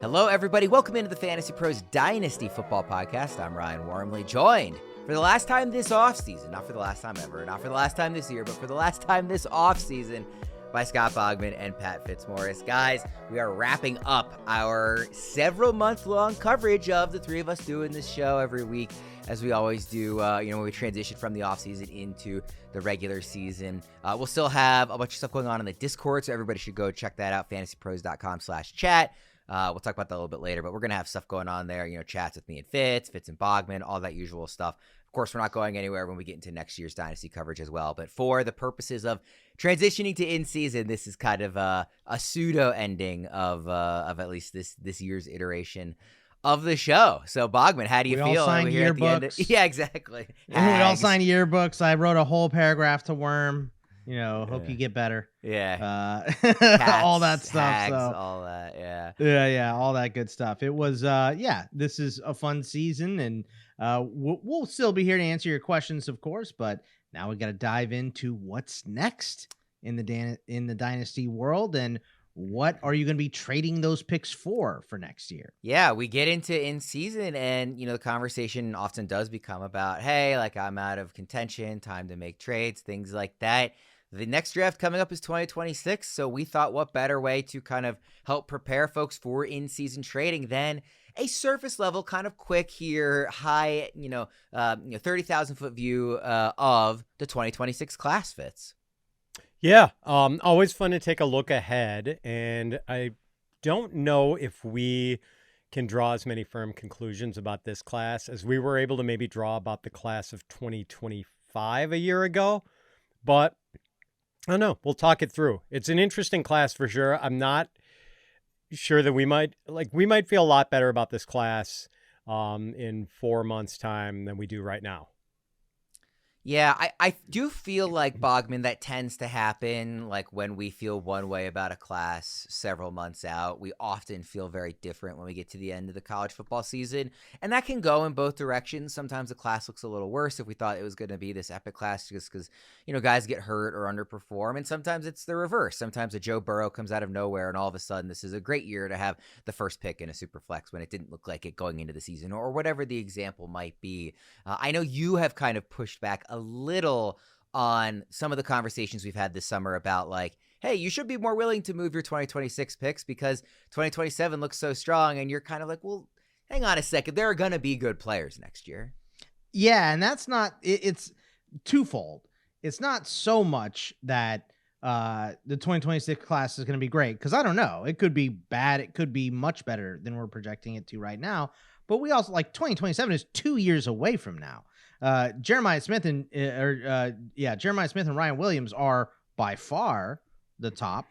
Hello, everybody. Welcome into the Fantasy Pros Dynasty Football Podcast. I'm Ryan Wormeli, joined for the last time this offseason, not for the last time ever, not for the last time this year, but for the last time this offseason, by Scott Bogman and Pat Fitzmaurice. Guys, we are wrapping up our several month-long coverage of the three of us doing this show every week, as we always do, when we transition from the offseason into the regular season. We'll still have a bunch of stuff going on in the Discord, so everybody should go check that out, fantasypros.com/chat. We'll talk about that a little bit later, but we're going to have stuff going on there, chats with me and Fitz and Bogman, all that usual stuff. Of course, we're not going anywhere when we get into next year's Dynasty coverage as well, but for the purposes of transitioning to in-season, this is kind of a pseudo ending of at least this year's iteration of the show. So, Bogman, how do you feel? We all signed yearbooks. Yeah, exactly. We all signed yearbooks. I wrote a whole paragraph to Worm. Hope you get better. Yeah. Cats, all that stuff. Hags, all that. Yeah. Yeah. All that good stuff. It was, this is a fun season, and we'll still be here to answer your questions, of course, but now we got to dive into what's next in the Dynasty world, and what are you going to be trading those picks for next year? Yeah, we get into in-season, and, the conversation often does become about, hey, I'm out of contention, time to make trades, things like that. The next draft coming up is 2026, so we thought what better way to kind of help prepare folks for in-season trading than a surface level, kind of quick here, high, 30,000-foot view of the 2026 class, Fits. Yeah, always fun to take a look ahead, and I don't know if we can draw as many firm conclusions about this class as we were able to maybe draw about the class of 2025 a year ago, but I don't know. We'll talk it through. It's an interesting class for sure. I'm not sure that we might feel a lot better about this class in 4 months' time than we do right now. Yeah, I do feel like, Bogman, that tends to happen when we feel one way about a class several months out. We often feel very different when we get to the end of the college football season, and that can go in both directions. Sometimes the class looks a little worse if we thought it was going to be this epic class just because, guys get hurt or underperform, and sometimes it's the reverse. Sometimes a Joe Burrow comes out of nowhere, and all of a sudden this is a great year to have the first pick in a super flex when it didn't look like it going into the season, or whatever the example might be. I know you have kind of pushed back a little on some of the conversations we've had this summer about hey, you should be more willing to move your 2026 picks because 2027 looks so strong, and you're kind of well, hang on a second, there are going to be good players next year. Yeah, and that's not, it's twofold. It's not so much that the 2026 class is going to be great, because I don't know. It could be bad. It could be much better than we're projecting it to right now. But we also, 2027 is 2 years away from now. Jeremiyah Smith and Ryan Williams are by far the top,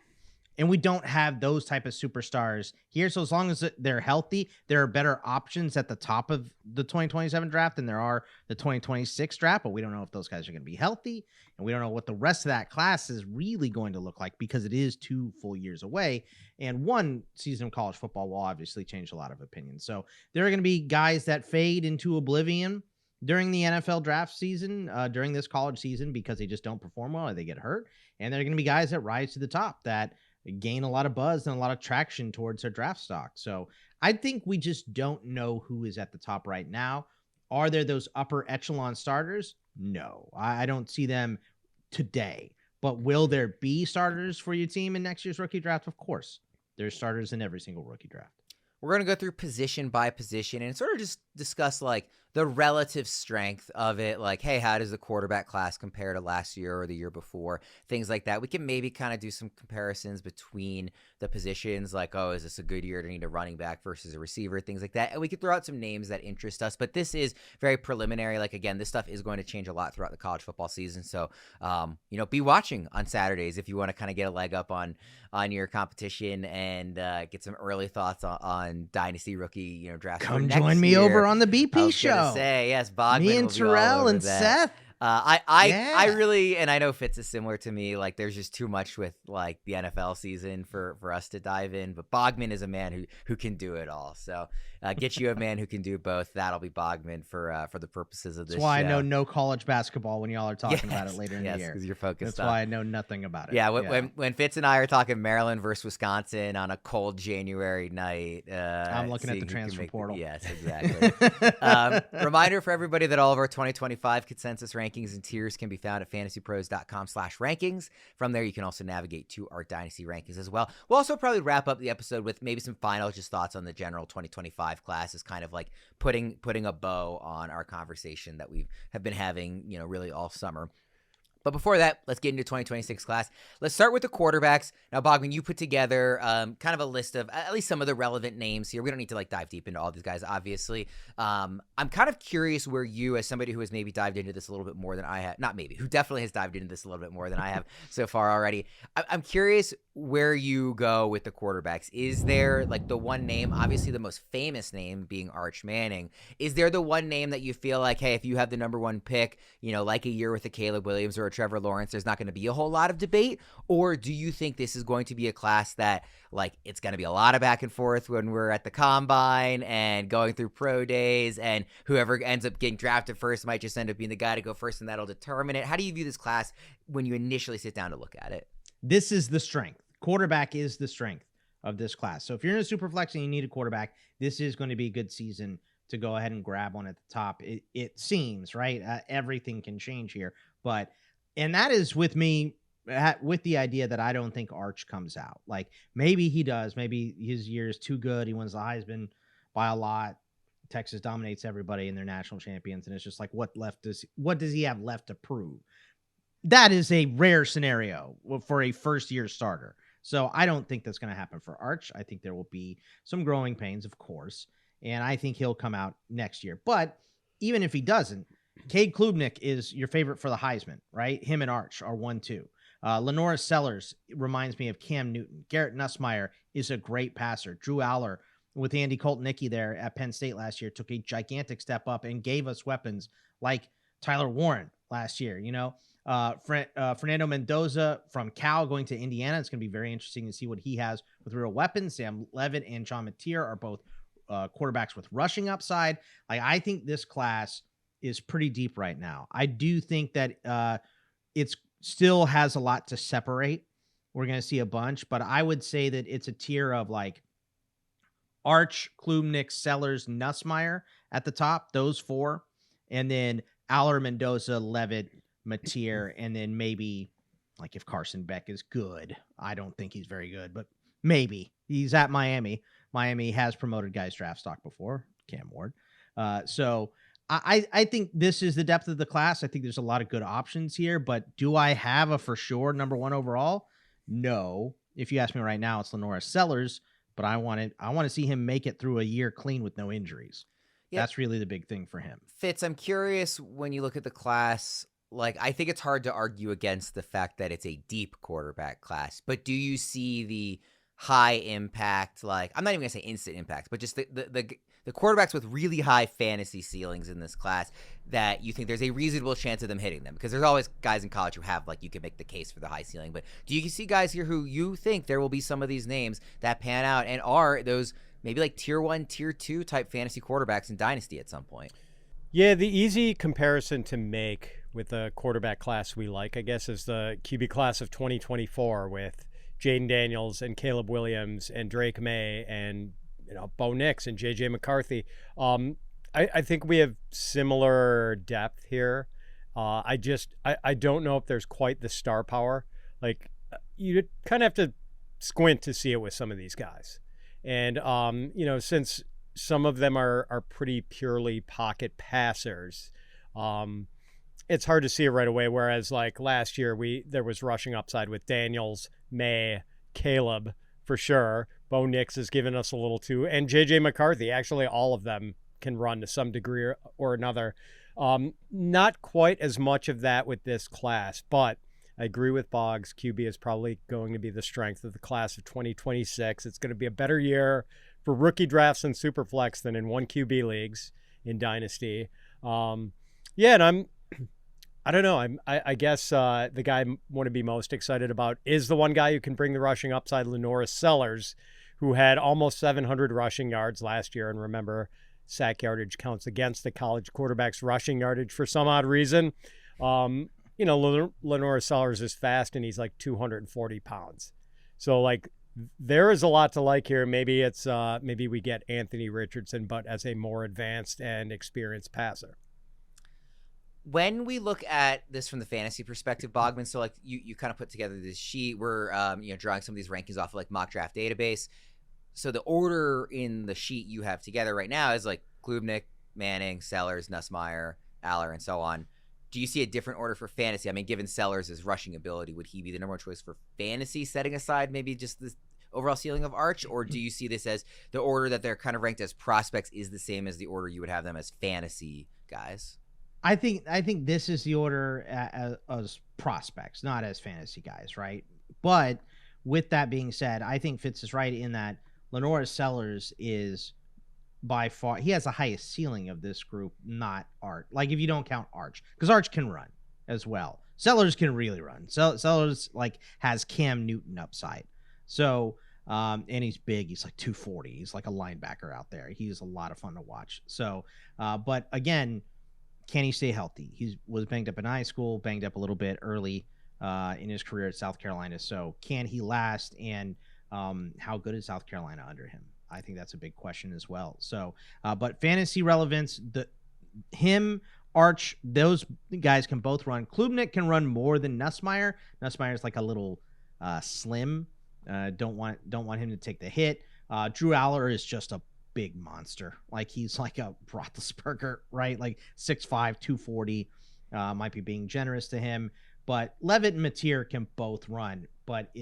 and we don't have those type of superstars here. So as long as they're healthy, there are better options at the top of the 2027 draft than there are the 2026 draft. But we don't know if those guys are going to be healthy, and we don't know what the rest of that class is really going to look like, because it is 2 full years away, and one season of college football will obviously change a lot of opinions. So there are going to be guys that fade into oblivion during the NFL draft season, during this college season, because they just don't perform well or they get hurt. And there are going to be guys that rise to the top that gain a lot of buzz and a lot of traction towards their draft stock. So I think we just don't know who is at the top right now. Are there those upper echelon starters? No, I don't see them today. But will there be starters for your team in next year's rookie draft? Of course. There's starters in every single rookie draft. We're going to go through position by position and sort of just discuss the relative strength of it. Hey, how does the quarterback class compare to last year or the year before? Things like that. We can maybe kind of do some comparisons between the positions, is this a good year to need a running back versus a receiver, things like that. And we could throw out some names that interest us, but this is very preliminary. Again, this stuff is going to change a lot throughout the college football season. So, be watching on Saturdays if you want to kind of get a leg up on your competition and get some early thoughts on Dynasty rookie, draft. Come join me over on the BP show. Say yes, Bogman. Me and Terrell and Seth. I really, and I know Fitz is similar to me. Like, there's just too much with like the NFL season for us to dive in. But Bogman is a man who can do it all. So get you a man who can do both. That'll be Bogman for the purposes of this. That's why show. I know no college basketball when y'all are talking about it later in the year. Because you're focused. That's why I know nothing about it. Yeah, when Fitz and I are talking Maryland versus Wisconsin on a cold January night, I'm looking at the transfer portal. Yes, exactly. Reminder for everybody that all of our 2025 consensus rankings and tiers can be found at fantasypros.com/rankings. From there, you can also navigate to our Dynasty rankings as well. We'll also probably wrap up the episode with maybe some final just thoughts on the general 2025 class, as kind of like putting a bow on our conversation that we have been having, really all summer. But before that, let's get into 2026 class. Let's start with the quarterbacks. Now, Bogman, you put together kind of a list of at least some of the relevant names here. We don't need to dive deep into all these guys, obviously. I'm kind of curious where you, as somebody who has maybe dived into this a little bit more than I have, not maybe, who definitely has dived into this a little bit more than I have so far already. I'm curious where you go with the quarterbacks. Is there the one name, obviously the most famous name being Arch Manning? Is there the one name that you feel like, hey, if you have the number one pick, like a year with a Caleb Williams or a Trevor Lawrence, there's not going to be a whole lot of debate? Or do you think this is going to be a class that it's going to be a lot of back and forth when we're at the combine and going through pro days, and whoever ends up getting drafted first might just end up being the guy to go first, and that'll determine it? How do you view this class when you initially sit down to look at it? This is the strength. Quarterback is the strength of this class. So if you're in a super flex and you need a quarterback, this is going to be a good season to go ahead and grab one at the top. It seems, right? Everything can change here. And that is with me, with the idea that I don't think Arch comes out. Maybe he does. Maybe his year is too good. He wins the Heisman by a lot. Texas dominates everybody and they're national champions. And it's just what does he have left to prove? That is a rare scenario for a first-year starter. So I don't think that's going to happen for Arch. I think there will be some growing pains, of course, and I think he'll come out next year. But even if he doesn't, Cade Klubnik is your favorite for the Heisman, right? Him and Arch are 1-2. Lenora Sellers reminds me of Cam Newton. Garrett Nussmeier is a great passer. Drew Aller with Andy Koltnicki there at Penn State last year took a gigantic step up and gave us weapons like Tyler Warren last year, Fernando Mendoza from Cal going to Indiana. It's going to be very interesting to see what he has with real weapons. Sam Levitt and John Mateer are both quarterbacks with rushing upside. I think this class is pretty deep right now. I do think that it's still has a lot to separate. We're going to see a bunch, but I would say that it's a tier of Arch, Klubnik, Sellers, Nussmeier at the top, those four, and then Aller, Mendoza, Levitt, Mateer, and then maybe if Carson Beck is good. I don't think he's very good, but maybe. He's at Miami. Miami has promoted guys draft stock before, Cam Ward. So I think this is the depth of the class. I think there's a lot of good options here, but do I have a for sure number one overall? No. If you ask me right now, it's Lenora Sellers, but I want to see him make it through a year clean with no injuries. Yep. That's really the big thing for him. Fitz, I'm curious, when you look at the class, I think it's hard to argue against the fact that it's a deep quarterback class, but do you see the high impact, I'm not even gonna say instant impact, but just the quarterbacks with really high fantasy ceilings in this class that you think there's a reasonable chance of them hitting them? Because there's always guys in college who have you can make the case for the high ceiling, but do you see guys here who you think there will be some of these names that pan out and are those maybe tier 1, tier 2 type fantasy quarterbacks in Dynasty at some point? Yeah, the easy comparison to make with the quarterback class we like, I guess, is the QB class of 2024 with Jaden Daniels and Caleb Williams and Drake May and Bo Nix and JJ McCarthy. I think we have similar depth here. I don't know if there's quite the star power. You kind of have to squint to see it with some of these guys. And, since some of them are pretty purely pocket passers, it's hard to see it right away. Whereas last year, there was rushing upside with Daniels, May, Caleb for sure. Bo Nix has given us a little too, and JJ McCarthy. Actually, all of them can run to some degree or another. Not quite as much of that with this class, but I agree with Boggs. QB is probably going to be the strength of the class of 2026. It's going to be a better year for rookie drafts and Superflex than in one QB leagues in Dynasty. And I don't know. I guess the guy I want to be most excited about is the one guy who can bring the rushing upside, Lenora Sellers, who had almost 700 rushing yards last year. And remember, sack yardage counts against the college quarterback's rushing yardage for some odd reason. Lenora Sellers is fast, and he's like 240 pounds. So, like, there is a lot to like here. Maybe it's maybe we get Anthony Richardson, but as a more advanced and experienced passer. When we look at this from the fantasy perspective, Bogman, so like you kind of put together this sheet. We're drawing some of these rankings off of like mock draft database. So the order in the sheet you have together right now is like Klubnik, Manning, Sellers, Nussmeier, Aller, and so on. Do you see a different order for fantasy? I mean, given Sellers' rushing ability, would he be the number one choice for fantasy, setting aside maybe just the overall ceiling of Arch? Or do you see this as the order that they're kind of ranked as prospects is the same as the order you would have them as fantasy guys? I think this is the order as prospects, not as fantasy guys, right? But with that being said, I think Fitz is right in that Lenora Sellers is by far, he has the highest ceiling of this group, not Arch. Like if you don't count Arch, because Arch can run as well. Sellers can really run. Sellers like has Cam Newton upside. So, and he's big. He's like 240. He's like a linebacker out there. He's a lot of fun to watch. So, but again, can he stay healthy? He was banged up in high school, banged up a little bit early in his career at South Carolina. So can he last? And how good is South Carolina under him? I think that's a big question as well. So, but fantasy relevance, him, Arch, those guys can both run. Klubnik can run more than Nussmeier. Nussmeier is like a little slim. Don't want him to take the hit. Drew Aller is just a big monster. Like he's like a Roethlisberger, right? Like 6'5", 240. Might be being generous to him, but Levitt and Mateer can both run, but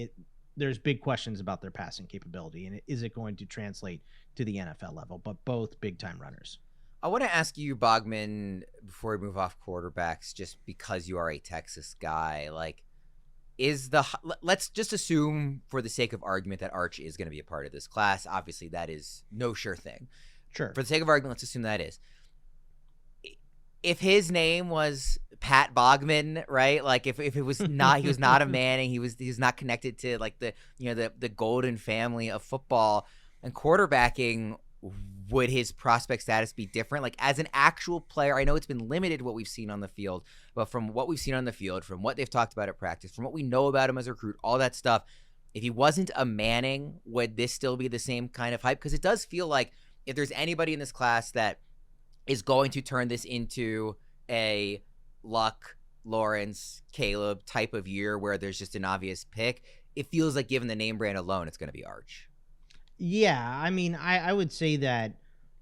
there's big questions about their passing capability, and is it going to translate to the NFL level? But both big time runners. I want to ask you, Bogman, before we move off quarterbacks, just because you are a Texas guy, like, let's just assume for the sake of argument that Arch is going to be a part of this class. Obviously, that is no sure thing. Sure. For the sake of argument, let's assume that is. If his name was Pat Bogman, right? Like if it was not, he was not a Manning. He was not connected to like the golden family of football and quarterbacking. Would his prospect status be different? Like as an actual player, I know it's been limited what we've seen on the field, but from what we've seen on the field, from what they've talked about at practice, from what we know about him as a recruit, all that stuff, if he wasn't a Manning, would this still be the same kind of hype? Because it does feel like if there's anybody in this class that is going to turn this into a Luck, Lawrence, Caleb type of year where there's just an obvious pick, it feels like given the name brand alone, it's going to be Arch. Yeah, I mean, I would say that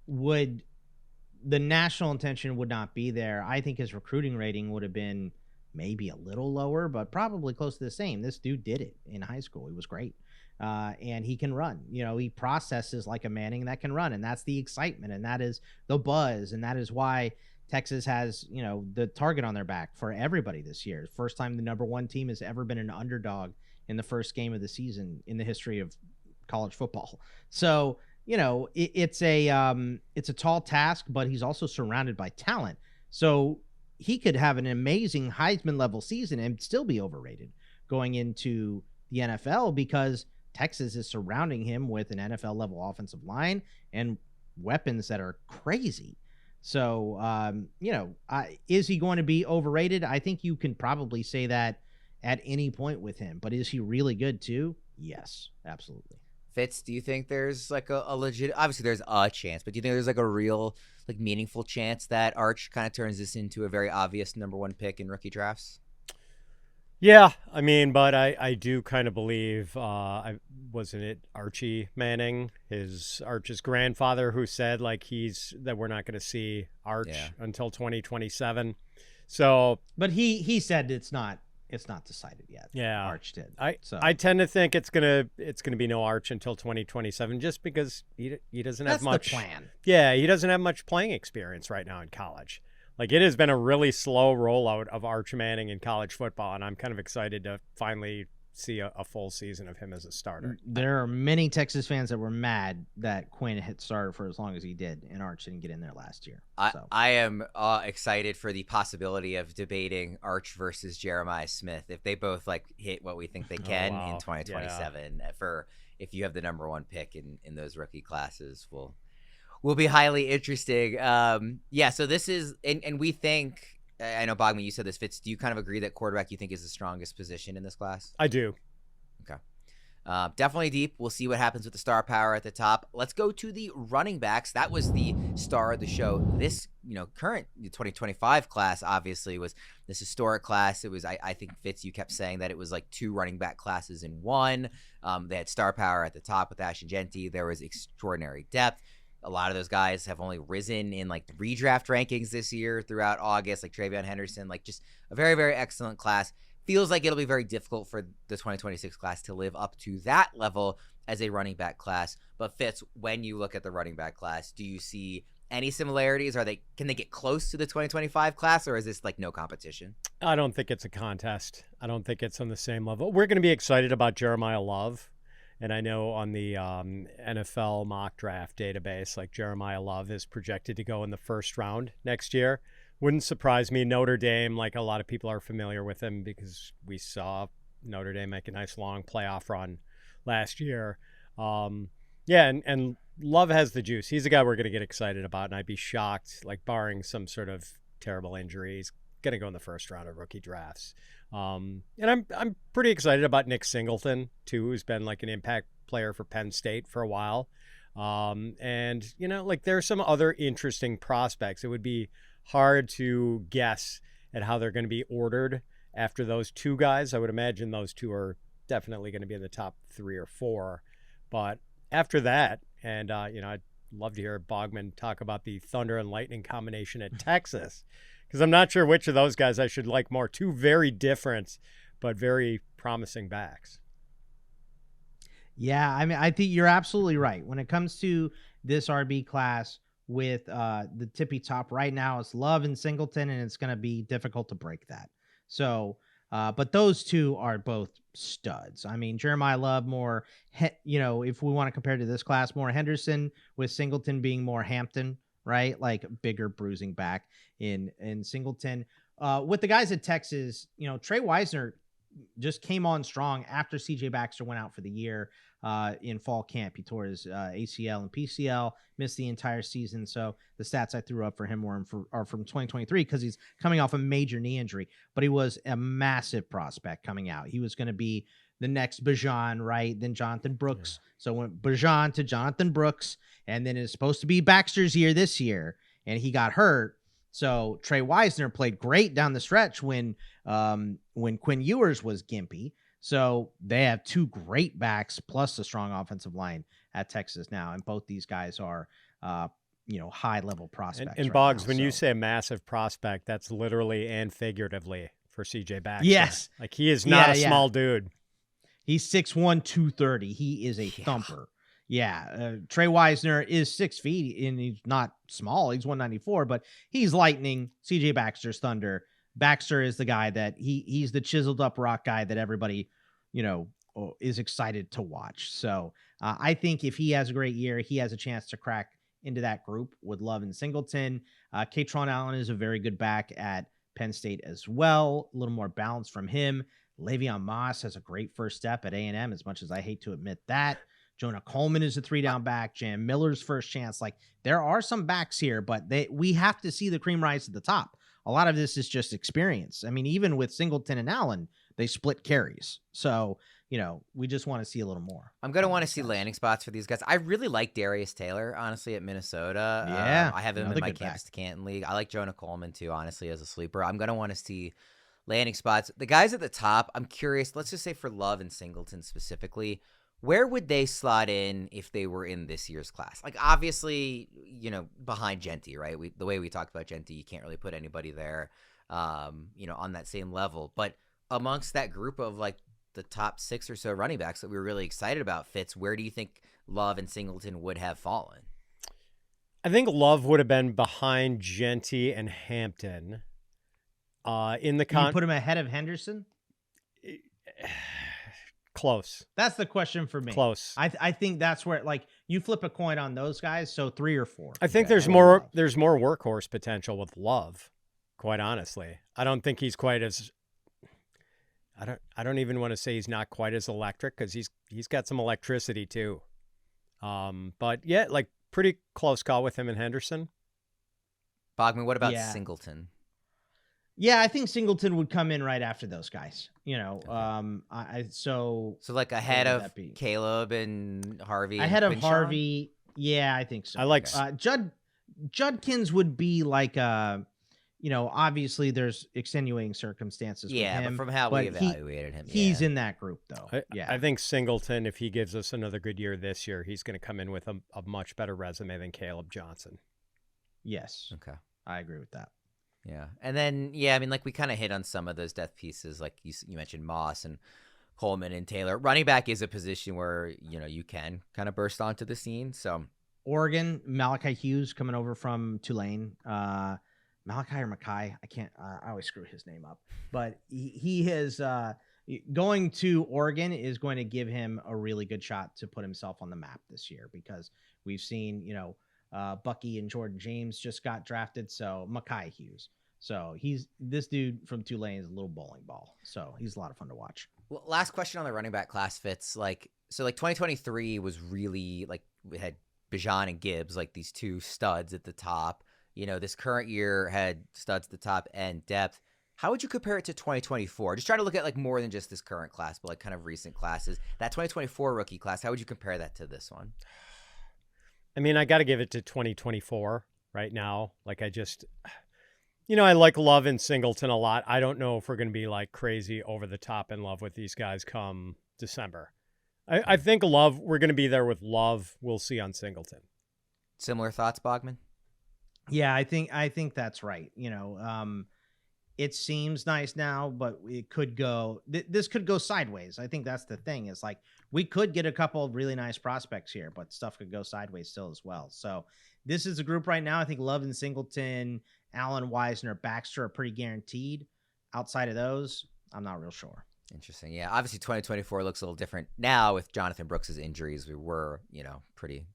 the national attention would not be there. I think his recruiting rating would have been maybe a little lower, but probably close to the same. This dude did it in high school. He was great. And he can run. He processes like a Manning that can run, and that's the excitement, and that is the buzz, and that is why Texas has, the target on their back for everybody this year. First time the number one team has ever been an underdog in the first game of the season in the history of college football. So, it's a tall task, but he's also surrounded by talent. So he could have an amazing Heisman level season and still be overrated going into the NFL because Texas is surrounding him with an NFL level offensive line and weapons that are crazy. So, is he going to be overrated? I think you can probably say that at any point with him, but is he really good too? Yes, absolutely. Fitz, do you think there's like a legit, obviously there's a chance, but do you think there's like a real, like meaningful chance that Arch kind of turns this into a very obvious number one pick in rookie drafts? Yeah, I mean, but I do kind of believe, wasn't it Archie Manning, Arch's grandfather, who said like that we're not going to see Arch until 2027. So, but he said it's not decided yet. Yeah, Arch did. I tend to think it's gonna be no Arch until 2027, just because he doesn't have much. That's the plan. Yeah, he doesn't have much playing experience right now in college. Like it has been a really slow rollout of Arch Manning in college football, and I'm kind of excited to finally see a full season of him as a starter. There are many Texas fans that were mad that Quinn had started for as long as he did, and Arch didn't get in there last year. I am excited for the possibility of debating Arch versus Jeremiah Smith if they both like hit what we think they can in 2027. For if you have the number 1 pick in those rookie classes, will be highly interesting. So this is and we think. I know, Bogman, you said this, Fitz. Do you kind of agree that quarterback you think is the strongest position in this class? I do. Okay. Definitely deep. We'll see what happens with the star power at the top. Let's go to the running backs. That was the star of the show. This, current 2025 class obviously was this historic class. It was, I think, Fitz, you kept saying that it was like 2 running back classes in one. They had star power at the top with Ash and Genty. There was extraordinary depth. A lot of those guys have only risen in like the redraft rankings this year throughout August, like Travion Henderson, like just a very, very excellent class. Feels like it'll be very difficult for the 2026 class to live up to that level as a running back class. But Fitz, when you look at the running back class, do you see any similarities? Can they get close to the 2025 class, or is this like no competition? I don't think it's a contest. I don't think it's on the same level. We're going to be excited about Jeremiah Love. And I know on the NFL mock draft database, like Jeremiah Love is projected to go in the first round next year. Wouldn't surprise me. Notre Dame, like a lot of people are familiar with him because we saw Notre Dame make a nice long playoff run last year. And Love has the juice. He's a guy we're going to get excited about, and I'd be shocked, like barring some sort of terrible injury, he's going to go in the first round of rookie drafts. And I'm pretty excited about Nick Singleton too, who's been like an impact player for Penn State for a while. And there are some other interesting prospects. It would be hard to guess at how they're going to be ordered after those 2 guys. I would imagine those 2 are definitely going to be in the top 3 or 4. But after that, and I'd love to hear Bogman talk about the Thunder and Lightning combination at Texas. Because I'm not sure which of those guys I should like more. 2 very different, but very promising backs. Yeah, I mean, I think you're absolutely right. When it comes to this RB class with the tippy top right now, it's Love and Singleton, and it's going to be difficult to break that. So, but those 2 are both studs. I mean, Jeremiah Love more, if we want to compare to this class, more Henderson, with Singleton being more Hampton, right? Like bigger bruising back in Singleton. With the guys at Texas, Trey Wisner just came on strong after CJ Baxter went out for the year in fall camp. He tore his ACL and PCL, missed the entire season. So the stats I threw up for him are from 2023 because he's coming off a major knee injury, but he was a massive prospect coming out. He was going to be the next Bijan, right? Then Jonathan Brooks. Yeah. So went Bijan to Jonathan Brooks, and then it's supposed to be Baxter's year this year, and he got hurt. So Trey Wisner played great down the stretch when Quinn Ewers was gimpy. So they have 2 great backs plus a strong offensive line at Texas now, and both these guys are high level prospects. And Boggs, when you say a massive prospect, that's literally and figuratively for CJ Baxter. Yes, like he is not a small dude. He's 6'1", 230. He is a thumper. Yeah, Trey Wisner is 6 feet, and he's not small. He's 194, but he's lightning. CJ Baxter's thunder. Baxter is the guy that he's the chiseled up rock guy that everybody, is excited to watch. So I think if he has a great year, he has a chance to crack into that group with Love and Singleton. Katron Allen is a very good back at Penn State as well. A little more balance from him. Le'Veon Moss has a great first step at A&M, as much as I hate to admit that. Jonah Coleman is a 3-down back. Jam Miller's first chance. Like, there are some backs here, but we have to see the cream rise to the top. A lot of this is just experience. I mean, even with Singleton and Allen, they split carries. So, we just want to see a little more. I'm going to want to see landing spots for these guys. I really like Darius Taylor, honestly, at Minnesota. Yeah. I have him in my Campus to Canton League. I like Jonah Coleman, too, honestly, as a sleeper. I'm going to want to see landing spots. The guys at the top, I'm curious, let's just say for Love and Singleton specifically, where would they slot in if they were in this year's class? Like, obviously, behind Genty, right? The way we talked about Genty, you can't really put anybody there, on that same level. But amongst that group of, like, the top 6 or so running backs that we were really excited about, Fitz, where do you think Love and Singleton would have fallen? I think Love would have been behind Genty and Hampton. You put him ahead of Henderson? Close. That's the question for me. Close. I think that's where, like, you flip a coin on those guys. So 3 or 4. I think there's more workhorse potential with Love, quite honestly. I don't think he's quite as I don't even want to say he's not quite as electric, because he's got some electricity too. But yeah, like pretty close call with him and Henderson. Bogman, what about Singleton? Yeah, I think Singleton would come in right after those guys. You know, okay. So like ahead of Caleb and Harvey. Ahead and of Quinshon? Harvey, yeah, I think so. I like Judkins would be like you know, obviously there's extenuating circumstances. Yeah, with him, but from how we evaluated him, he's in that group though. I think Singleton, if he gives us another good year this year, he's going to come in with a much better resume than Caleb Johnson. Yes. Okay, I agree with that. Yeah. And then, I mean, like we kind of hit on some of those depth pieces. Like you mentioned Moss and Coleman and Taylor. Running back is a position where, you know, you can kind of burst onto the scene. So Oregon, Malachi Hughes coming over from Tulane. Malachi or Mackay, I always screw his name up. But he is going to Oregon is going to give him a really good shot to put himself on the map this year, because we've seen, you know, Bucky and Jordan James just got drafted. So Mackay Hughes. So this dude from Tulane is a little bowling ball. So he's a lot of fun to watch. Well, last question on the running back class, Fitz. Like 2023 was really like we had Bijan and Gibbs, like these two studs at the top. You know, this current year had studs at the top and depth. How would you compare it to 2024? Just trying to look at like more than just this current class, but like kind of recent classes. That 2024 rookie class, how would you compare that to this one? I mean, I got to give it to 2024 right now. Like I like Love and Singleton a lot. I don't know if we're going to be like crazy over the top in love with these guys come December. I think we're going to be there with Love. We'll see on Singleton. Similar thoughts, Bogman? Yeah, I think that's right. You know, it seems nice now, but it could go. This could go sideways. I think that's the thing. Is like we could get a couple of really nice prospects here, but stuff could go sideways still as well. So this is a group right now. I think Love and Singleton, Allen, Wisner, Baxter are pretty guaranteed. Outside of those, I'm not real sure. Interesting. Yeah, obviously 2024 looks a little different now with Jonathan Brooks's injuries. We were, you know, pretty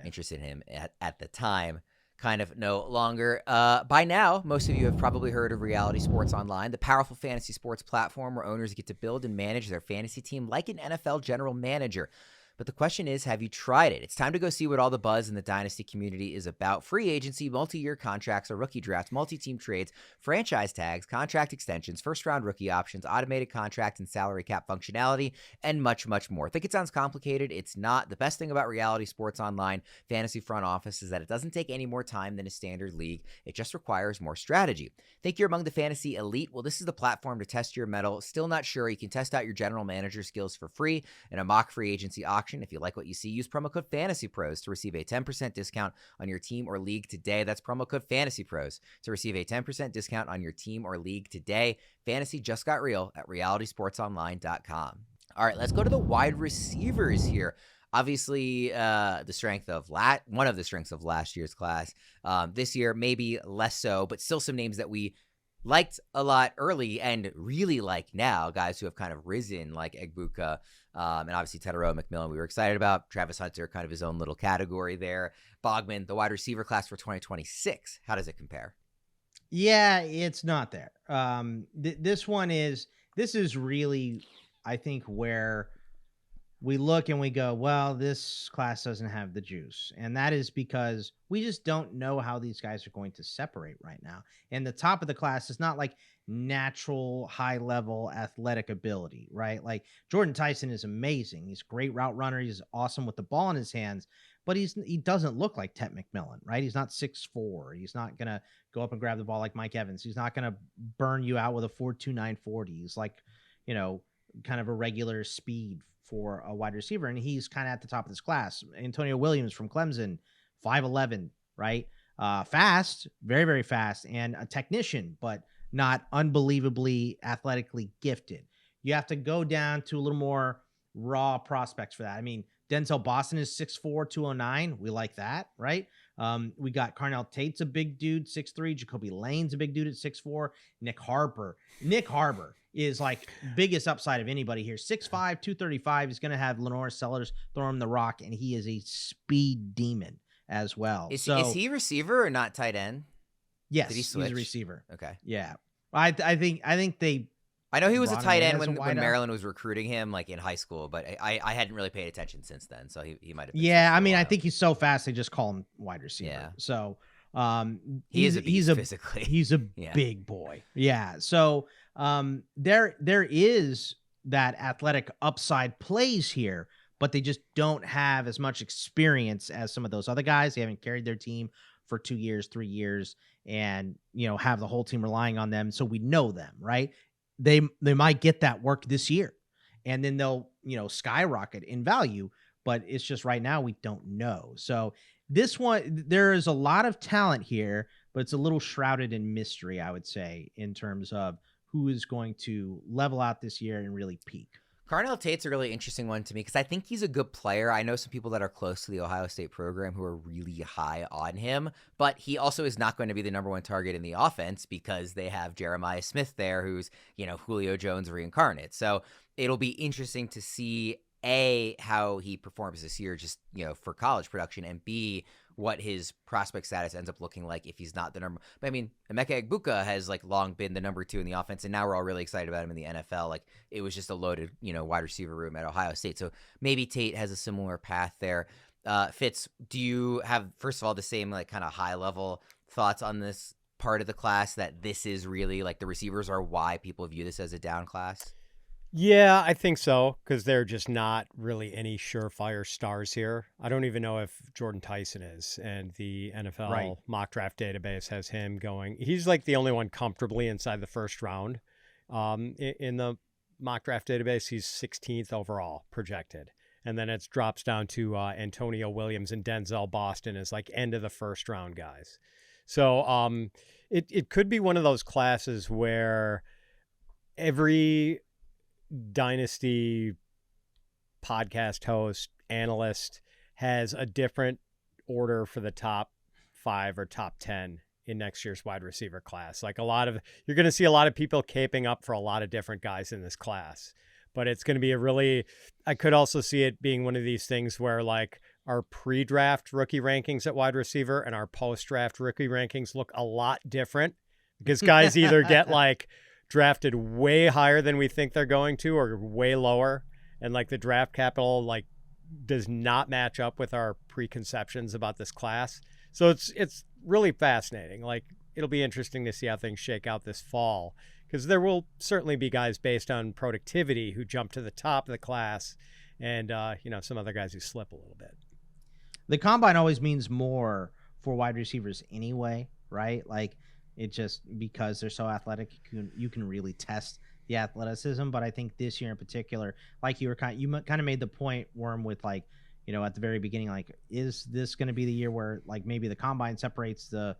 interested in him at the time. Kind of no longer. By now, most of you have probably heard of Reality Sports Online, the powerful fantasy sports platform where owners get to build and manage their fantasy team like an NFL general manager. But the question is, have you tried it? It's time to go see what all the buzz in the Dynasty community is about. Free agency, multi-year contracts, or rookie drafts, multi-team trades, franchise tags, contract extensions, first-round rookie options, automated contract and salary cap functionality, and much, much more. Think it sounds complicated? It's not. The best thing about Reality Sports Online Fantasy Front Office is that it doesn't take any more time than a standard league. It just requires more strategy. Think you're among the fantasy elite? Well, this is the platform to test your mettle. Still not sure? You can test out your general manager skills for free in a mock free agency auction. If you like what you see, use promo code FantasyPros to receive a 10% discount on your team or league today. That's promo code FantasyPros to receive a 10% discount on your team or league today. Fantasy just got real at realitysportsonline.com. All right, let's go to the wide receivers here. Obviously, one of the strengths of last year's class. This year, maybe less so, but still some names that we liked a lot early and really like now, guys who have kind of risen, like Egbuka, and obviously Teterow, McMillan we were excited about. Travis Hunter, kind of his own little category there. Bogman, the wide receiver class for 2026, how does it compare? Yeah, it's not there. This is really, I think, where we look and we go, well, this class doesn't have the juice. And that is because we just don't know how these guys are going to separate right now. And the top of the class is not like natural high level athletic ability, right? Like Jordan Tyson is amazing. He's a great route runner. He's awesome with the ball in his hands, but he doesn't look like Tet McMillan, right? He's not 6'4". He's not going to go up and grab the ball like Mike Evans. He's not going to burn you out with a 4.29 40. He's like, you know, kind of a regular speed for a wide receiver, and he's kind of at the top of this class. Antonio Williams from Clemson, 5'11", right? Fast, very, very fast, and a technician, but not unbelievably athletically gifted. You have to go down to a little more raw prospects for that. I mean, Denzel Boston is 6'4", 209. We like that, right? We got Carnell Tate's a big dude, 6'3". Jacoby Lane's a big dude at 6'4". Nick Harper is like biggest upside of anybody here. 6'5", 235. He's going to have Lenore Sellers throw him the rock, and he is a speed demon as well. Is he receiver or not tight end? Yes, Did he switch? He's a receiver. Okay. Yeah. I think they. I know he was a tight end when wideout. Maryland was recruiting him, like in high school, but I hadn't really paid attention since then, so he might have been. Yeah, I mean, I think he's so fast they just call him wide receiver. Yeah. So he's a physically. He's a big boy. Yeah. So there is that athletic upside plays here, but they just don't have as much experience as some of those other guys. They haven't carried their team for 2 years, 3 years, and have the whole team relying on them. So we know them, right? They might get that work this year, and then they'll skyrocket in value. But it's just right now we don't know. So this one, there is a lot of talent here, but it's a little shrouded in mystery, I would say, in terms of who is going to level out this year and really peak. Carnell Tate's a really interesting one to me because I think he's a good player. I know some people that are close to the Ohio State program who are really high on him, but he also is not going to be the number one target in the offense because they have Jeremiah Smith there, who's, Julio Jones reincarnate. So it'll be interesting to see, A, how he performs this year just, for college production, and B, what his prospect status ends up looking like if he's not the number. But I mean, Emeka Egbuka has long been the number 2 in the offense, and now we're all really excited about him in the NFL. Like, it was just a loaded, wide receiver room at Ohio State. So maybe Tate has a similar path there. Fitz, do you have, first of all, the same kind of high level thoughts on this part of the class, that this is really the receivers are why people view this as a down class? Yeah, I think so, because they're just not really any surefire stars here. I don't even know if Jordan Tyson is, and the NFL mock draft database has him going. He's the only one comfortably inside the first round. In the mock draft database, he's 16th overall projected. And then it drops down to Antonio Williams and Denzel Boston as end of the first round guys. So it could be one of those classes where every Dynasty podcast host, analyst has a different order for the top 5 or top 10 in next year's wide receiver class. You're going to see a lot of people caping up for a lot of different guys in this class, but it's going to be I could also see it being one of these things where our pre-draft rookie rankings at wide receiver and our post-draft rookie rankings look a lot different because guys either get drafted way higher than we think they're going to, or way lower, and the draft capital does not match up with our preconceptions about this class. So it's really fascinating. It'll be interesting to see how things shake out this fall, because there will certainly be guys based on productivity who jump to the top of the class, and some other guys who slip a little bit. The combine always means more for wide receivers anyway, right? It just, because they're so athletic, you can really test the athleticism. But I think this year in particular, you kind of made the point, Worm, with at the very beginning, is this going to be the year where maybe the combine separates the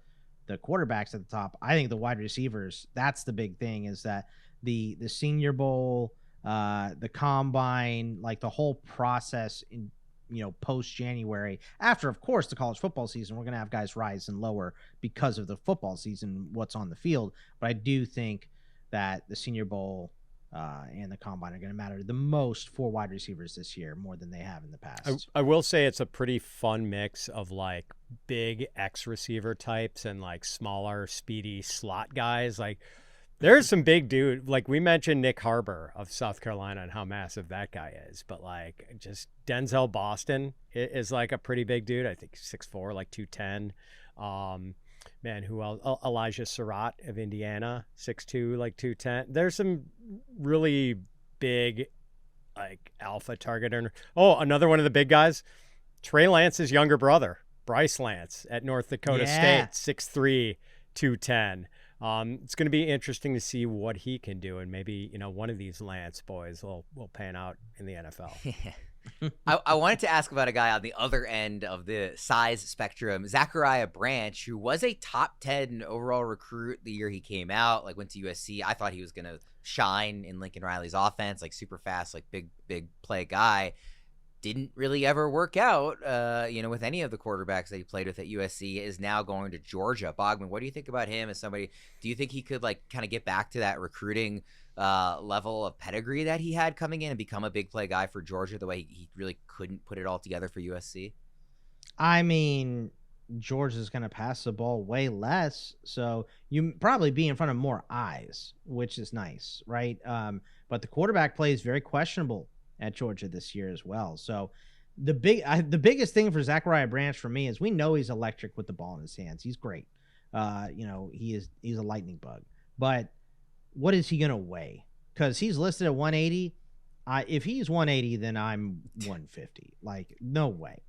quarterbacks at the top? I think the wide receivers, that's the big thing, is that the Senior Bowl, the combine, the whole process in post January, after of course the college football season, we're going to have guys rise and lower because of the football season, what's on the field. But I do think that the Senior Bowl and the combine are going to matter the most for wide receivers this year, more than they have in the past. I will say it's a pretty fun mix of big X receiver types and smaller speedy slot guys. There's some big dude. We mentioned Nick Harbor of South Carolina and how massive that guy is. But just Denzel Boston is a pretty big dude. I think 6'4", 210. Who else? Elijah Surratt of Indiana, 6'2", 210. There's some really big alpha target earner. Oh, another one of the big guys, Trey Lance's younger brother, Bryce Lance at North Dakota State, 6'3", 210. It's going to be interesting to see what he can do, and maybe one of these Lance boys will pan out in the NFL. I wanted to ask about a guy on the other end of the size spectrum, Zachariah Branch, who was a top 10 overall recruit the year he came out. Went to USC. I thought he was going to shine in Lincoln Riley's offense, super fast, big play guy. Didn't really ever work out, with any of the quarterbacks that he played with at USC. Is now going to Georgia. Bogman, what do you think about him as somebody? Do you think he could kind of get back to that recruiting level of pedigree that he had coming in and become a big play guy for Georgia the way he really couldn't put it all together for USC? I mean, Georgia's going to pass the ball way less, so you probably be in front of more eyes, which is nice, right? But the quarterback play is very questionable at Georgia this year as well. So the biggest thing for Zachariah Branch for me is we know he's electric with the ball in his hands. He's great. He's a lightning bug. But what is he going to weigh? Because he's listed at 180. If he's 180, then I'm 150. Like, no way.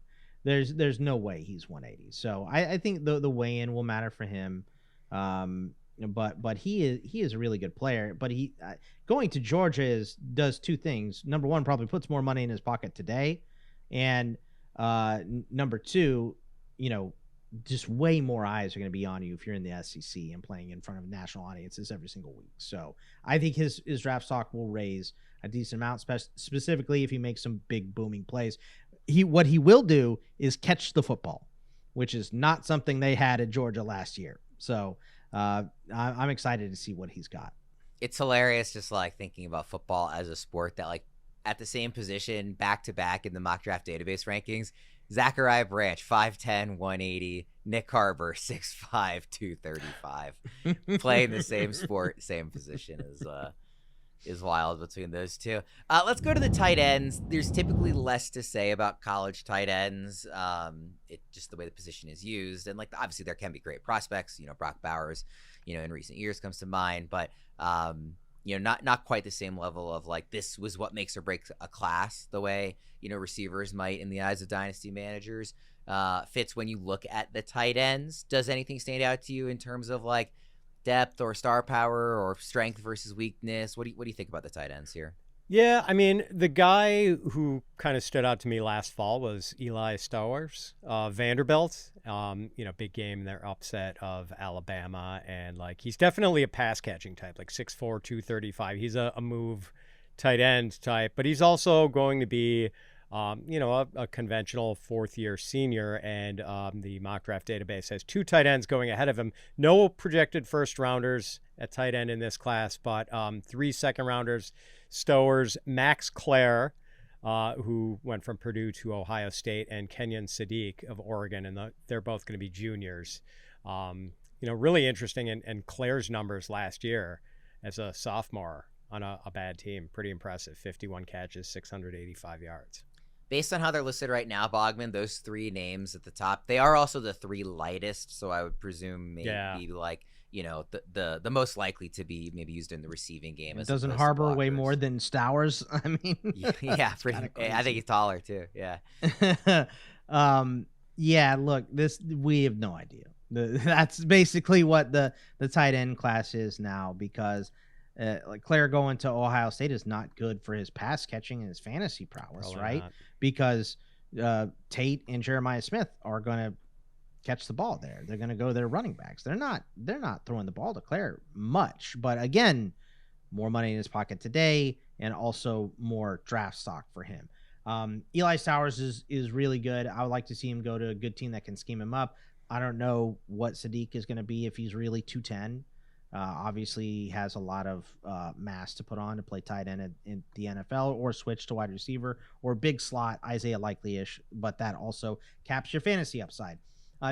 There's no way he's 180. So I think the weigh-in will matter for him. But he is a really good player. But he going to Georgia does two things. Number one, probably puts more money in his pocket today, and number two, just way more eyes are going to be on you if you're in the SEC and playing in front of national audiences every single week. So I think his draft stock will raise a decent amount, specifically if he makes some big booming plays. What he will do is catch the football, which is not something they had at Georgia last year. So I'm excited to see what he's got. It's hilarious just like thinking about football as a sport that like at the same position back to back in the mock draft database rankings, Zachariah Branch 5'10", 180, Nick Harbor 6'5", 235, playing the same sport, same position is wild between those two. Let's go to the tight ends. There's typically less to say about college tight ends. Just the way the position is used. And like, obviously there can be great prospects, Brock Bowers, in recent years comes to mind, but not quite the same level of like, this was what makes or breaks a class the way, receivers might in the eyes of dynasty managers. Fitz, when you look at the tight ends, does anything stand out to you in terms of like depth or star power or strength versus weakness? What do you think about the tight ends here? Yeah, I mean, the guy who kind of stood out to me last fall was Eli Stowers, Vanderbilt. Big game, their upset of Alabama, and like he's definitely a pass catching type, like 6'4", 235. He's a move tight end type, but he's also going to be a conventional fourth-year senior, and the mock draft database has two tight ends going ahead of him. No projected first-rounders at tight end in this class, but 3 second-rounders, Stowers, Max Clare, who went from Purdue to Ohio State, and Kenyon Sadiq of Oregon, and they're both going to be juniors. Really interesting, and Clare's numbers last year as a sophomore on a bad team, pretty impressive. 51 catches, 685 yards. Based on how they're listed right now, Bogman, those 3 names at the top, they are also the 3 lightest. So I would presume maybe like, the most likely to be maybe used in the receiving game. It doesn't Harbor way more than Stowers. I mean, yeah, I think he's taller too. Yeah. Yeah, look, we have no idea. That's basically what the tight end class is now, because like Claire going to Ohio State is not good for his pass catching and his fantasy prowess, probably right? Not. Because Tate and Jeremiyah Smith are going to catch the ball there. They're going to go their running backs. They're not throwing the ball to Claire much, but again, more money in his pocket today and also more draft stock for him. Eli Stowers is really good. I would like to see him go to a good team that can scheme him up. I don't know what Sadiq is going to be if he's really 210. Obviously, he has a lot of mass to put on to play tight end in the NFL or switch to wide receiver or big slot, Isaiah Likely-ish, but that also caps your fantasy upside.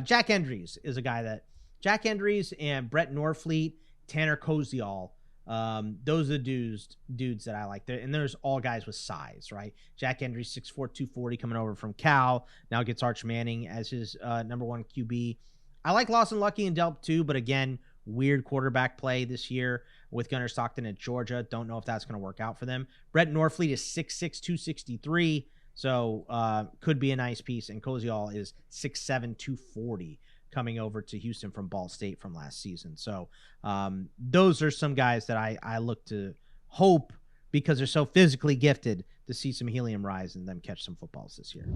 Jack Endries is a guy that Jack Endries and Brett Norfleet, Tanner Koziol, those are the dudes that I like. And there's all guys with size, right? Jack Endries, 6'4", 240, coming over from Cal. Now gets Arch Manning as his number 1 QB. I like Lawson Lucky and Delp too, but again, weird quarterback play this year with Gunnar Stockton at Georgia. Don't know if that's going to work out for them. Brett Norfleet is 6'6", 263, so could be a nice piece. And Koziol is 6'7", 240, coming over to Houston from Ball State from last season. So those are some guys that I look to hope, because they're so physically gifted, to see some helium rise and them catch some footballs this year.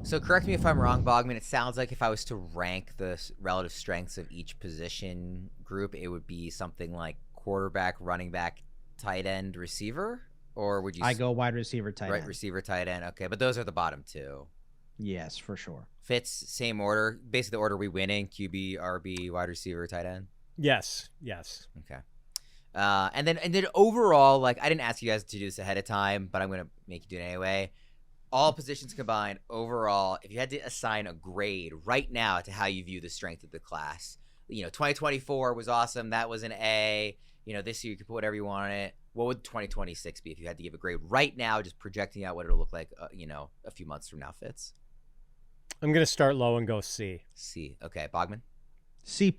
So correct me if I'm wrong, Bogman. It sounds like if I was to rank the relative strengths of each position group, it would be something like quarterback, running back, tight end, receiver? Or would you... I go wide receiver, tight end. Right, receiver, tight end. Okay, but those are the bottom 2. Yes, for sure. Fitz, same order? Basically the order we win in, QB, RB, wide receiver, tight end? Yes. Okay. And then overall, like, I didn't ask you guys to do this ahead of time, but I'm going to make you do it anyway. All positions combined, overall, if you had to assign a grade right now to how you view the strength of the class, 2024 was awesome. That was an A. This year you could put whatever you want on it. What would 2026 be if you had to give a grade right now, just projecting out what it'll look like, a few months from now, Fitz? I'm going to start low and go C. C. Okay. Bogman? C+.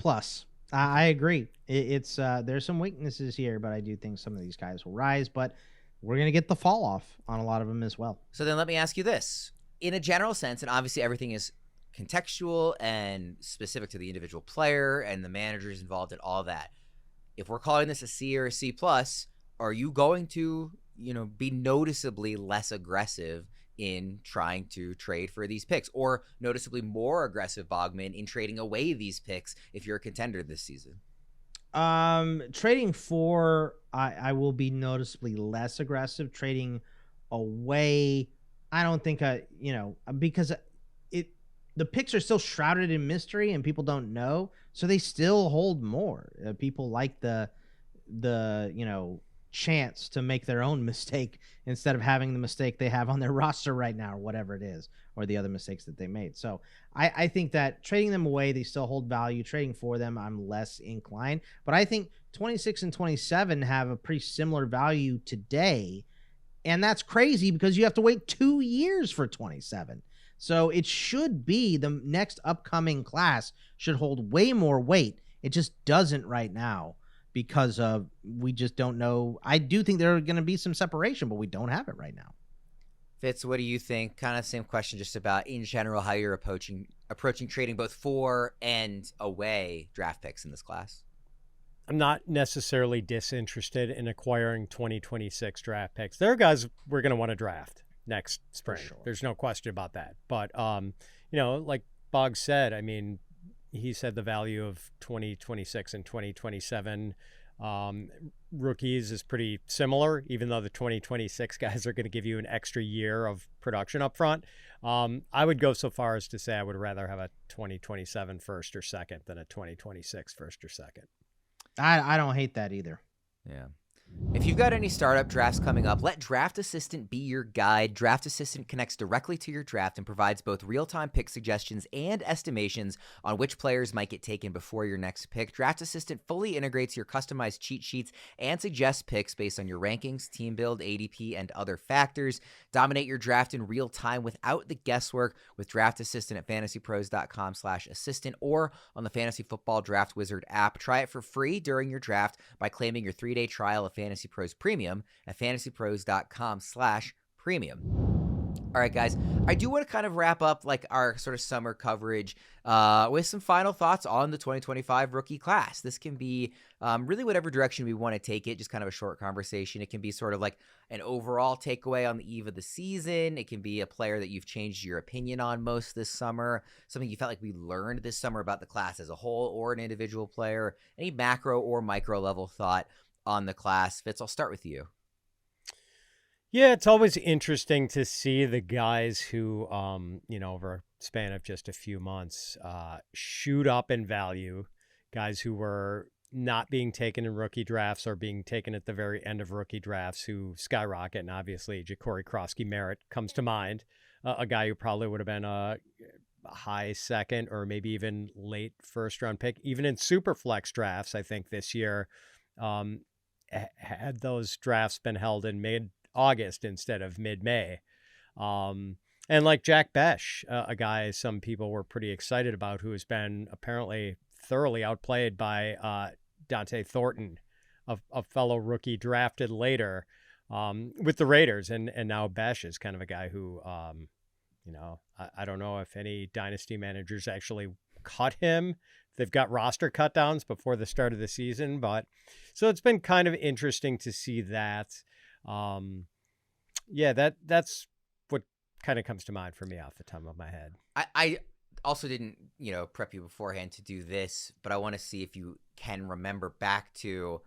I agree. It's there's some weaknesses here, but I do think some of these guys will rise, but we're going to get the fall off on a lot of them as well. So then let me ask you this. In a general sense, and obviously everything is contextual and specific to the individual player and the managers involved in all that. If we're calling this a C or a C+, are you going to, be noticeably less aggressive in trying to trade for these picks, or noticeably more aggressive, Bogman, in trading away these picks if you're a contender this season? Trading for, I will be noticeably less aggressive. Trading away, I don't think because the picks are still shrouded in mystery and people don't know, so they still hold more. People like the chance to make their own mistake instead of having the mistake they have on their roster right now, or whatever it is, or the other mistakes that they made. So I think that trading them away, they still hold value. Trading for them, I'm less inclined. But I think 26 and 27 have a pretty similar value today. And that's crazy because you have to wait 2 years for 27. So it should be the next upcoming class should hold way more weight. It just doesn't right now because of we just don't know. I do think there are going to be some separation, but we don't have it right now. Fitz, what do you think? Kind of same question, just about in general how you're approaching trading both for and away draft picks in this class. I'm not necessarily disinterested in acquiring 2026 draft picks. There are guys we're going to want to draft next spring. Sure. There's no question about that. But, like Bog said, I mean, he said the value of 2026 and 2027 rookies is pretty similar, even though the 2026 guys are going to give you an extra year of production up front. I would go so far as to say I would rather have a 2027 first or second than a 2026 first or second. I don't hate that either. Yeah. If you've got any startup drafts coming up, let Draft Assistant be your guide. Draft Assistant connects directly to your draft and provides both real-time pick suggestions and estimations on which players might get taken before your next pick. Draft Assistant fully integrates your customized cheat sheets and suggests picks based on your rankings, team build, ADP, and other factors. Dominate your draft in real time without the guesswork with Draft Assistant at fantasypros.com/assistant or on the Fantasy Football Draft Wizard app. Try it for free during your draft by claiming your 3-day trial of Fantasy Pros Premium at fantasypros.com/premium. All right, guys, I do want to kind of wrap up like our sort of summer coverage with some final thoughts on the 2025 rookie class. This can be really whatever direction we want to take it, just kind of a short conversation. It can be sort of like an overall takeaway on the eve of the season. It can be a player that you've changed your opinion on most this summer, something you felt like we learned this summer about the class as a whole or an individual player, any macro or micro level thought on the class. Fitz, I'll start with you. Yeah, it's always interesting to see the guys who, over a span of just a few months, shoot up in value. Guys who were not being taken in rookie drafts or being taken at the very end of rookie drafts who skyrocket. And obviously, Jacory Croskey-Merritt comes to mind, a guy who probably would have been a high second or maybe even late first round pick. Even in super flex drafts, I think this year, had those drafts been held in mid-August instead of mid-May. And like Jack Besh, a guy some people were pretty excited about who has been apparently thoroughly outplayed by Dante Thornton, a fellow rookie drafted later with the Raiders. And now Besh is kind of a guy who, I don't know if any dynasty managers actually cut him. They've got roster cutdowns before the start of the season, but so it's been kind of interesting to see that. That's what kind of comes to mind for me off the top of my head. I also didn't, prep you beforehand to do this, but I want to see if you can remember back to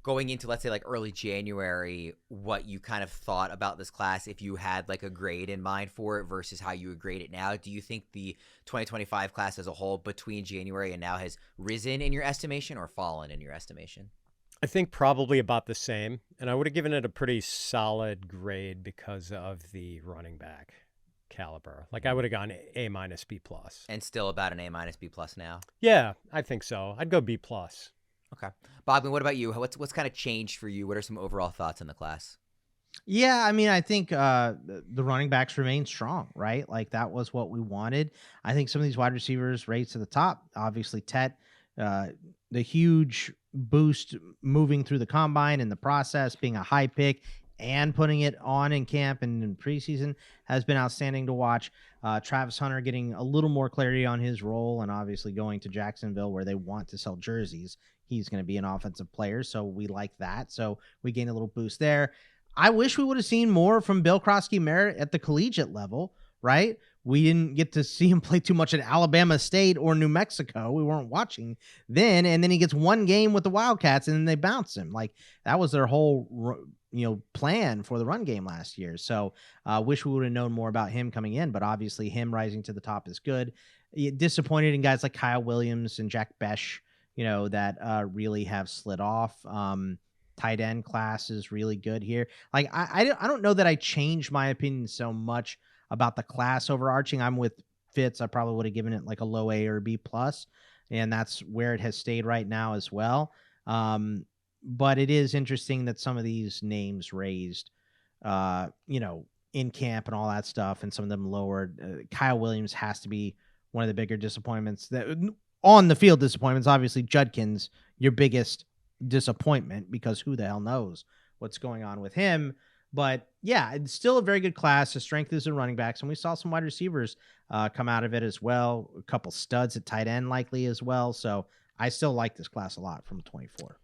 going into, let's say, like early January, what you kind of thought about this class, if you had like a grade in mind for it versus how you would grade it now. Do you think the 2025 class as a whole between January and now has risen in your estimation or fallen in your estimation? I think probably about the same, and I would have given it a pretty solid grade because of the running back caliber. Like I would have gone A minus B plus. And still about an A minus B plus now. Yeah, I think so. I'd go B plus. Okay. Bogman, what about you? What's kind of changed for you? What are some overall thoughts on the class? Yeah, I mean, I think the running backs remain strong, right? Like that was what we wanted. I think some of these wide receivers raised to the top. Obviously, the huge boost moving through the combine and the process, being a high pick and putting it on in camp and in preseason has been outstanding to watch. Travis Hunter getting a little more clarity on his role and obviously going to Jacksonville where they want to sell jerseys. He's going to be an offensive player, so we like that. So we gained a little boost there. I wish we would have seen more from Bill Croskey-Merritt at the collegiate level, right? We didn't get to see him play too much at Alabama State or New Mexico. We weren't watching then. And then he gets one game with the Wildcats and then they bounce him. Like that was their whole, plan for the run game last year. So wish we would have known more about him coming in, but obviously him rising to the top is good. Disappointed in guys like Kyle Williams and Jack Besh, that really have slid off. Tight end class is really good here. Like I don't know that I changed my opinion so much about the class overarching. I'm with Fitz. I probably would have given it like a low A or B plus, and that's where it has stayed right now as well. But it is interesting that some of these names raised, in camp and all that stuff, and some of them lowered. Kyle Williams has to be one of the bigger disappointments. That on the field disappointments. Obviously, Judkins, your biggest disappointment because who the hell knows what's going on with him. But yeah, it's still a very good class. The strength is in running backs, and we saw some wide receivers come out of it as well. A couple studs at tight end likely as well. So I still like this class a lot from 24.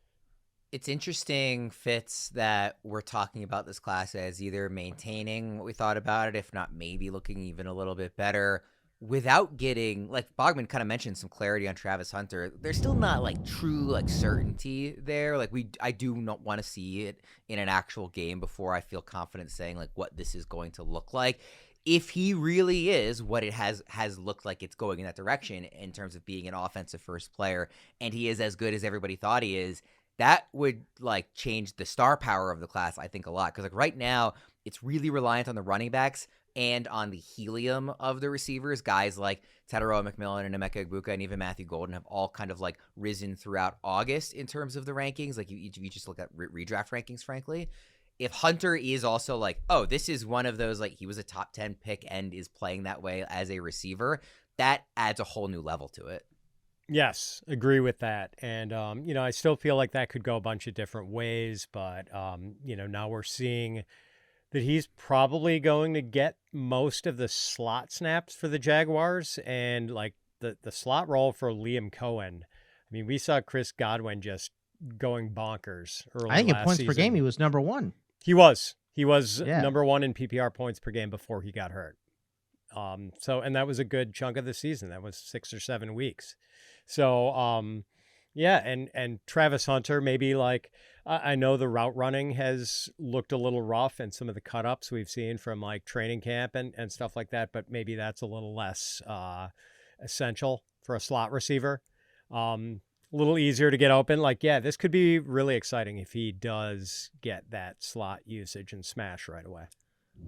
It's interesting, Fitz, that we're talking about this class as either maintaining what we thought about it, if not maybe looking even a little bit better, without getting, like Bogman kind of mentioned, some clarity on Travis Hunter. There's still not like true like certainty there. Like I do not want to see it in an actual game before I feel confident saying like what this is going to look like. If he really is what it has looked like it's going in that direction in terms of being an offensive first player, and he is as good as everybody thought he is, that would like change the star power of the class, I think, a lot. Because like right now, it's really reliant on the running backs and on the helium of the receivers. Guys like Tataroa McMillan and Emeka Egbuka and even Matthew Golden have all kind of like risen throughout August in terms of the rankings. Like you just look at redraft rankings, frankly. If Hunter is also like, oh, this is one of those, like he was a top 10 pick and is playing that way as a receiver, that adds a whole new level to it. Yes, agree with that. And, I still feel like that could go a bunch of different ways, but, now we're seeing that he's probably going to get most of the slot snaps for the Jaguars and like the slot role for Liam Cohen. I mean, we saw Chris Godwin just going bonkers early I think in last points season. per game, he was number one. He was number one in PPR points per game before he got hurt. And that was a good chunk of the season. That was 6 or 7 weeks. So, and Travis Hunter, maybe like, I know the route running has looked a little rough and some of the cut ups we've seen from like training camp and stuff like that, but maybe that's a little less, essential for a slot receiver. A little easier to get open. Like, yeah, this could be really exciting if he does get that slot usage and smash right away.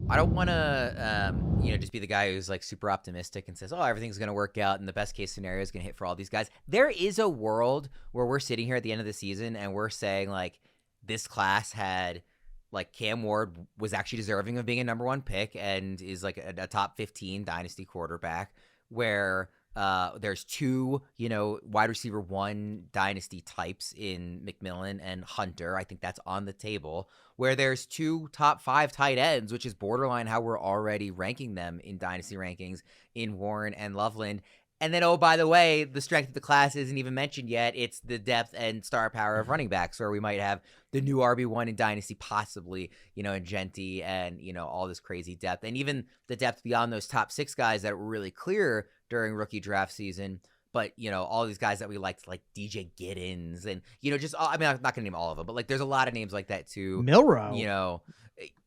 I don't want to, just be the guy who's like super optimistic and says, oh, everything's going to work out and the best case scenario is going to hit for all these guys. There is a world where we're sitting here at the end of the season and we're saying like this class had like Cam Ward was actually deserving of being a number one pick and is like a top 15 dynasty quarterback, where there's two, wide receiver one dynasty types in McMillan and Hunter. I think that's on the table. Where there's two top 5 tight ends, which is borderline how we're already ranking them in dynasty rankings in Warren and Loveland. And then, oh, by the way, the strength of the class isn't even mentioned yet. It's the depth and star power of running backs, where we might have the new RB1 in Dynasty, possibly, and Genty and, all this crazy depth. And even the depth beyond those top 6 guys that were really clear during rookie draft season. But, all these guys that we liked, like DJ Giddens and, I'm not going to name all of them, but like there's a lot of names like that too. Milrow.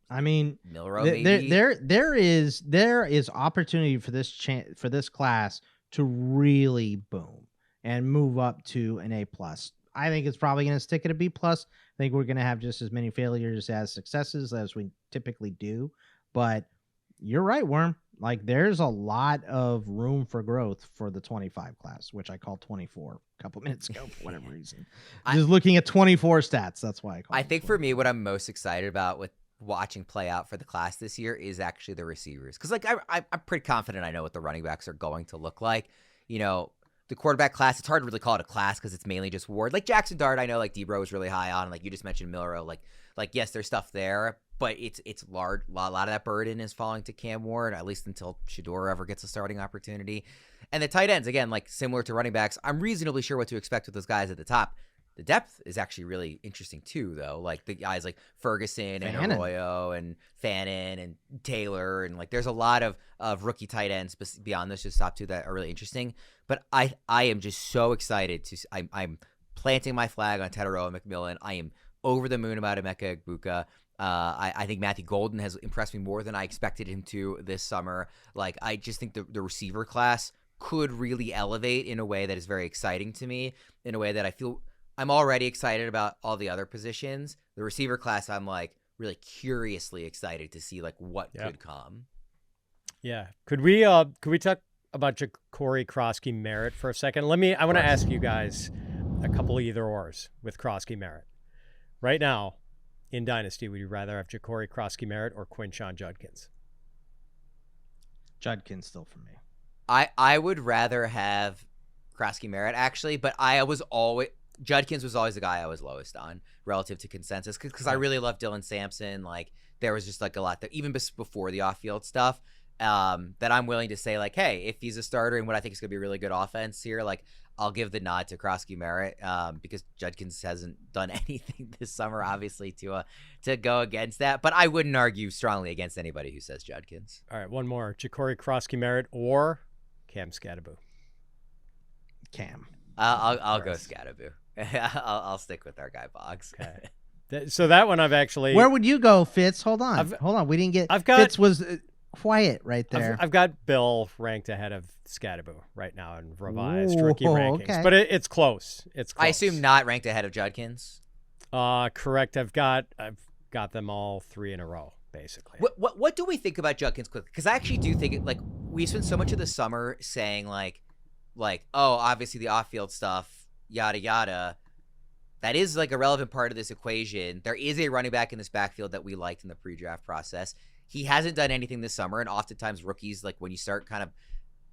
I mean, Milrow, maybe. There is opportunity for this class to really boom and move up to an A+. I think it's probably going to stick at a B+. I think we're going to have just as many failures as successes as we typically do. But you're right, Worm. Like, there's a lot of room for growth for the 25 class, which I called 24 a couple minutes ago for whatever reason. Just looking at 24 stats, that's why I called it. I think 24. for me, what I'm most excited about with watching play out for the class this year is actually the receivers. Because, like, I'm pretty confident I know what the running backs are going to look like. You know, the quarterback class, it's hard to really call it a class because it's mainly just Ward. Like, Jackson Dart, I know, like, Debro is really high on. Like, you just mentioned Milrow. Like yes, there's stuff there, but it's large. A lot of that burden is falling to Cam Ward, at least until Shedeur ever gets a starting opportunity. And the tight ends, again, like similar to running backs, I'm reasonably sure what to expect with those guys at the top. The depth is actually really interesting too, though. Like the guys like Ferguson and Arroyo and Fannin and Taylor, and like there's a lot of rookie tight ends beyond this, just top two, that are really interesting. But I am just so excited to. I'm planting my flag on Teteroa McMillan. I am over the moon about Emeka Egbuka. I think Matthew Golden has impressed me more than I expected him to this summer. Like, I just think the receiver class could really elevate in a way that is very exciting to me, in a way that I feel I'm already excited about all the other positions. The receiver class, I'm like really curiously excited to see like what could come. Yeah. Could we talk about Jacory Croskey-Merritt for a second? I want to ask you guys a couple of either ors with Croskey-Merritt. Right now, in Dynasty, would you rather have Jacory Croskey-Merritt or Quinshon Judkins? Judkins still for me. I would rather have Croskey-Merritt, actually, but Judkins was always the guy I was lowest on relative to consensus because I really love Dylan Sampson. Like, there was just like a lot that even before the off-field stuff that I'm willing to say, like, hey, if he's a starter in what I think is going to be a really good offense here, like, I'll give the nod to Croskey-Merritt because Judkins hasn't done anything this summer, obviously, to go against that. But I wouldn't argue strongly against anybody who says Judkins. All right, one more. Jacory Croskey-Merritt or Cam Scatterbo? Cam. I'll go Scatterbo. I'll stick with our guy Boggs. Okay. So that one I've actually... Where would you go, Fitz? Hold on. We didn't get... Fitz was... quiet right there. I've got Bill ranked ahead of Scatterbo right now in revised rookie rankings, okay. But it's close. It's close. I assume not ranked ahead of Judkins. Correct. I've got them all three in a row, basically. What do we think about Judkins quickly? Because I actually do think like we spent so much of the summer saying like oh, obviously the off-field stuff, yada yada. That is like a relevant part of this equation. There is a running back in this backfield that we liked in the pre-draft process. He hasn't done anything this summer, and oftentimes rookies, like when you start kind of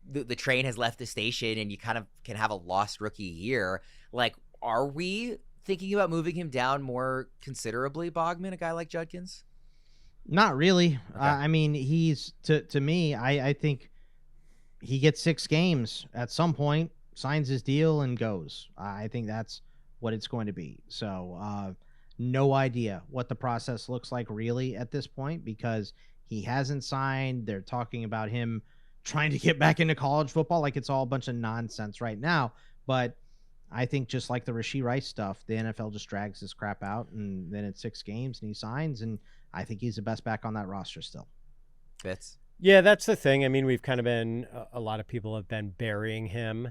the train has left the station and you kind of can have a lost rookie year. Like, are we thinking about moving him down more considerably, Bogman, a guy like Judkins? Not really. Okay. I mean, he's to me, I think he gets 6 games at some point, signs his deal, and goes. I think that's what it's going to be. So, no idea what the process looks like really at this point because he hasn't signed. They're talking about him trying to get back into college football like it's all a bunch of nonsense right now. But I think just like the Rashee Rice stuff, the NFL just drags this crap out, and then it's 6 games and he signs, and I think he's the best back on that roster still. Fitz? Yeah, that's the thing. I mean, we've kind of been a lot of people have been burying him